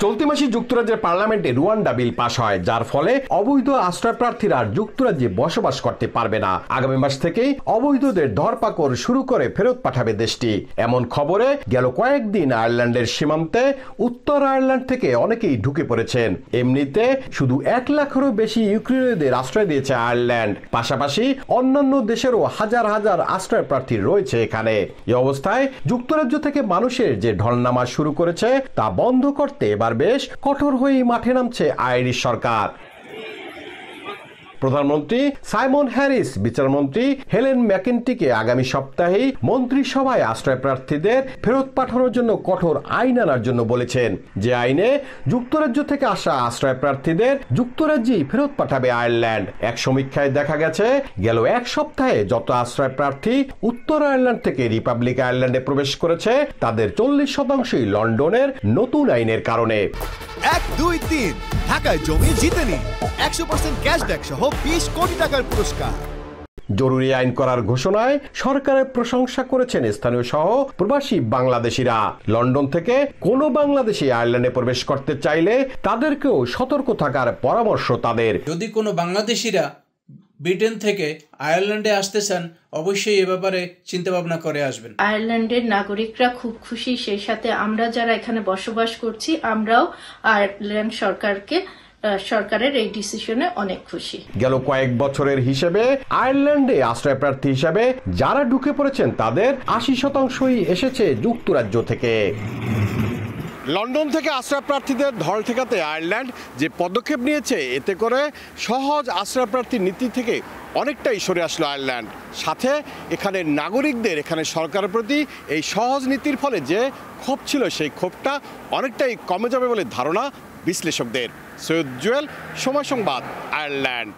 চলতি মাসে যুক্তরাজ্যের পার্লামেন্টে রুয়ান্ডা বিল পাশ হয়, যার ফলে অবৈধ আশ্রয় প্রার্থীরা আর যুক্তরাজ্যে বসবাস করতে পারবে না। আগামী মাস থেকেই অবৈধদের ধরপাকড় শুরু করে ফেরত পাঠাবে দেশটি। এমন খবরে গেল কয়েকদিন আয়ারল্যান্ডের সীমান্তে উত্তর আয়ারল্যান্ড থেকে অনেকেই ঢুকে পড়েছেন। এমনিতে শুধু 1 লাখেরও বেশি ইউক্রেনীয়দের আশ্রয় দিয়েছে আয়ারল্যান্ড। পাশাপাশি অন্যান্য দেশেরও হাজার হাজার আশ্রয় প্রার্থী রয়েছে এখানে। এই অবস্থায় যুক্তরাজ্য থেকে মানুষের যে ঢলনামা শুরু করেছে তা বন্ধ করতে এবার বেশ কঠোর হয়েই মাঠে নামছে আইরিশ সরকার। প্রধানমন্ত্রী সাইমন হ্যারিস বিচারমন্ত্রী হেলেন ম্যাকেন্টিকে আগামী সপ্তাহেই মন্ত্রিসভায় আশ্রয় প্রার্থীদের ফেরত পাঠানোর জন্য কঠোর আইন আনার জন্য বলেছেন, যে আইনে যুক্তরাজ্য থেকে আসা আশ্রয় প্রার্থীদের যুক্তরাজ্যেই ফেরত পাঠাবে আয়ারল্যান্ড। এক সমীক্ষায় দেখা গেছে গেল এক সপ্তাহে যত আশ্রয় প্রার্থী উত্তর আয়ারল্যান্ড থেকে রিপাবলিক আয়ারল্যান্ডে প্রবেশ করেছে তাদের 40% লন্ডনের নতুন আইনের কারণে। 1, 2, 3 ঢাকায় জমি জিতে নিন 100% ক্যাশব্যাক সহ 20 কোটি টাকার পুরস্কার। জরুরি আইন করার ঘোষণায় সরকারের প্রশংসা করেছেন স্থানীয় সহ প্রবাসী বাংলাদেশিরা। লন্ডন থেকে কোনো বাংলাদেশি আয়ারল্যান্ডে প্রবেশ করতে চাইলে তাদেরকেও সতর্ক থাকার পরামর্শ তাদের। যদি কোনো বাংলাদেশিরা ব্রিটেন থেকে আয়ারল্যান্ডে আসতে চান অবশ্যই এ ব্যাপারে চিন্তা ভাবনা করে আসবেন। আয়ারল্যান্ডের নাগরিকরা খুব খুশি, সেই সাথে আমরা যারা এখানে বসবাস করছি আমরাও আয়ারল্যান্ড সরকারের এই ডিসিশনে অনেক খুশি। গেল কয়েক বছরের হিসেবে আয়ারল্যান্ডে আশ্রয় প্রার্থী হিসেবে যারা ঢুকে পড়েছেন তাদের 80%ই এসেছে যুক্তরাজ্য থেকে। লন্ডন থেকে আশ্রয় প্রার্থীদের ঢল ঠেকাতে আয়ারল্যান্ড যে পদক্ষেপ নিয়েছে, এতে করে সহজ আশ্রয় প্রার্থী নীতি থেকে অনেকটাই সরে আসলো আয়ারল্যান্ড। সাথে এখানে নাগরিকদের এখানে সরকারের প্রতি এই সহজ নীতির ফলে যে ক্ষোভ ছিল সেই ক্ষোভটা অনেকটাই কমে যাবে বলে ধারণা বিশ্লেষকদের। সৈয়দ জুয়েল, সময় সংবাদ, আয়ারল্যান্ড।